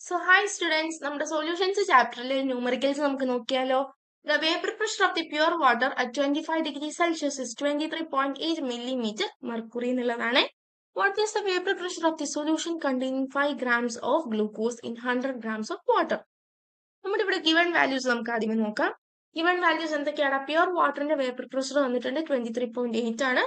So, hi students, നമ്മുടെ solutions ചാപ്റ്ററിലെ numericals നമുക്ക് നോക്കിയാലോ. The vapor pressure of the pure water at 25 degrees Celsius is 23.8 millimeter mercury എന്നുള്ളതാണ്. What is the vapor pressure of the solution containing 5 grams of glucose in 100 grams of water? നമ്മുടെ ഇവിടെ given values നമുക്ക് ആദ്യമേ നോക്കാം. Given values എന്തൊക്കെയാണ്? Pure വാട്ടറിന്റെ vapour pressure വന്നിട്ടുണ്ട് 23.8 ആണ്.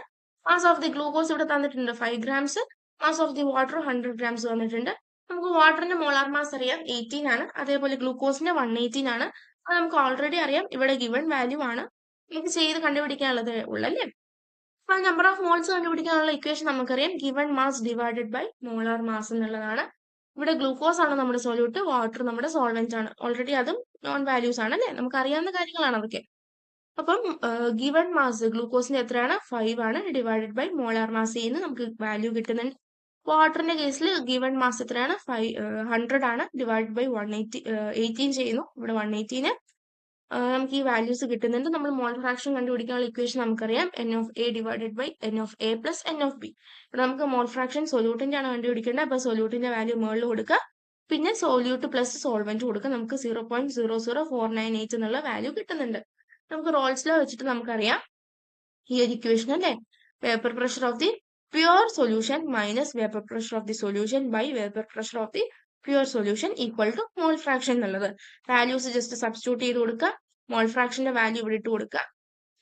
Mass of the glucose ഇവിടെ തന്നിട്ടുണ്ട് 5 grams. Mass of the water 100 grams വന്നിട്ടുണ്ട്. നമുക്ക് വാട്ടറിന്റെ മോളാർ മാസ് അറിയാം 18 ആണ്. അതേപോലെ ഗ്ലൂക്കോസിന്റെ 118 ആണ്. അത് നമുക്ക് ഓൾറെഡി അറിയാം, ഇവിടെ ഗിവൺ വാല്യൂ ആണ്. നമുക്ക് ചെയ്ത് കണ്ടുപിടിക്കാനുള്ളത് ഉള്ളല്ലേ. അപ്പോൾ നമ്പർ ഓഫ് മോൾസ് കണ്ടുപിടിക്കാനുള്ള ഇക്വേഷൻ നമുക്കറിയാം, given mass divided by molar mass എന്നുള്ളതാണ്. ഇവിടെ ഗ്ലൂക്കോസ് ആണ് നമ്മുടെ സൊല്യൂട്ട്, വാട്ടർ നമ്മുടെ സോൾവെന്റ് ആണ്. ഓൾറെഡി അതും നോൺ വാല്യൂസ് ആണ് അല്ലെ, നമുക്ക് അറിയാവുന്ന കാര്യങ്ങളാണ് അതൊക്കെ. അപ്പം ഗിവൺ മാസ് ഗ്ലൂക്കോസിന്റെ എത്രയാണ്? 5 ആണ്. ഡിവൈഡഡ് ബൈ മോളാർ മാസ് ചെയ്യുന്ന നമുക്ക് വാല്യൂ കിട്ടുന്നുണ്ട്. വാട്ടറിന്റെ കേസിൽ ഗിവൺ മാസ് എത്രയാണ്? 100 ആണ്. ഡിവൈഡ് ബൈ 18 ചെയ്യുന്നു. ഇവിടെ 118 നമുക്ക് ഈ വാല്യൂസ് കിട്ടുന്നുണ്ട്. നമ്മൾ മോൾ ഫ്രാക്ഷൻ കണ്ടുപിടിക്കാനുള്ള ഇക്വേഷൻ നമുക്കറിയാം, N of A divided by N of A plus N of B. ഇവിടെ നമുക്ക് മോൾ ഫ്രാക്ഷൻ സൊല്യൂട്ടിന്റെ ആണ് കണ്ടുപിടിക്കേണ്ടത്. അപ്പൊ സൊല്യൂട്ടിന്റെ വാല്യൂ മുകളിൽ കൊടുക്കുക, പിന്നെ സോല്യൂട്ട് പ്ലസ് സോൾവെന്റ് കൊടുക്കുക. നമുക്ക് 0.00498 എന്നുള്ള വാല്യൂ കിട്ടുന്നുണ്ട്. നമുക്ക് റോൾസ് ലോ വെച്ചിട്ട് നമുക്കറിയാം ഈ ഒരു ഇക്വേഷൻ അല്ലേ, vapour pressure of the pure solution minus vapour pressure of the solution by vapour pressure of the pure solution equal to mole fraction എന്നുള്ളത്. വാല്യൂസ് ജസ്റ്റ് സബ്സ്റ്റിറ്റ്യൂട്ട് ചെയ്ത് കൊടുക്കുക, മോൾ ഫ്രാക്ഷന്റെ വാല്യൂ ഇവിടെ ഇട്ട് കൊടുക്കുക.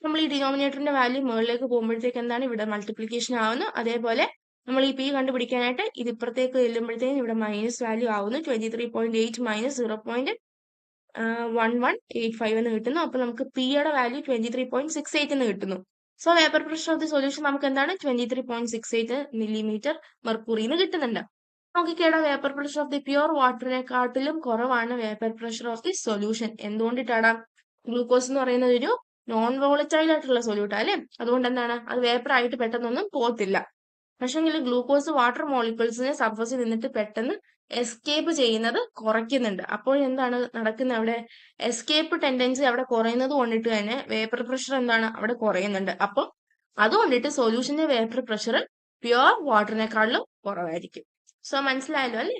നമ്മൾ ഈ ഡിനോമിനേറ്ററിന്റെ വാല്യൂ മുകളിലേക്ക് പോകുമ്പോഴത്തേക്ക് എന്താണ് ഇവിടെ മൾട്ടിപ്ലിക്കേഷൻ ആവുന്നു. അതേപോലെ നമ്മൾ ഈ പി കണ്ടുപിടിക്കാനായിട്ട് ഇത് ഇപ്പുറത്തേക്ക് ചെല്ലുമ്പോഴത്തേക്കും ഇവിടെ മൈനസ് വാല്യൂ ആവുന്നു. 23.8 മൈനസ് 0.1185 എന്ന് കിട്ടുന്നു. അപ്പൊ നമുക്ക് പിയുടെ വാല്യൂ 23.68 എന്ന് കിട്ടുന്നു. So vapour pressure of the solution നമുക്ക് എന്താണ് 23.68 മില്ലിമീറ്റർ മെർക്കുറി എന്ന് കിട്ടുന്നുണ്ട്. നോക്കിക്കേടാ, vapour pressure of the pure വാട്ടറിനെക്കാട്ടിലും കുറവാണ് vapour pressure of the solution. എന്തുകൊണ്ടിട്ടാണ്? ഗ്ലൂക്കോസ് എന്ന് പറയുന്നത് ഒരു നോൺ വോളറ്റൈൽ ആയിട്ടുള്ള സൊല്യൂട്ടാ അല്ലെ, അതുകൊണ്ട് എന്താണ് അത് വേപ്പർ ആയിട്ട് പെട്ടെന്നൊന്നും പോകത്തില്ല. പക്ഷെങ്കിൽ ഗ്ലൂക്കോസ് വാട്ടർ മോളിക്യൂൾസിനെ സർഫസിൽ നിന്നിട്ട് പെട്ടെന്ന് എസ്കേപ്പ് ചെയ്യുന്നത് കുറയ്ക്കുന്നുണ്ട്. അപ്പോൾ എന്താണ് നടക്കുന്നത്? അവിടെ എസ്കേപ്പ് ടെൻഡൻസി അവിടെ കുറയുന്നത് കൊണ്ടിട്ട് തന്നെ വേപ്പർ പ്രഷർ എന്താണ് അവിടെ കുറയുന്നുണ്ട്. അപ്പം അതുകൊണ്ടിട്ട് സൊല്യൂഷന്റെ വേപ്പർ പ്രഷർ പ്യുവർ വാട്ടറിനെക്കാളും കുറവായിരിക്കും. സോ മനസ്സിലായല്ലോ അല്ലേ?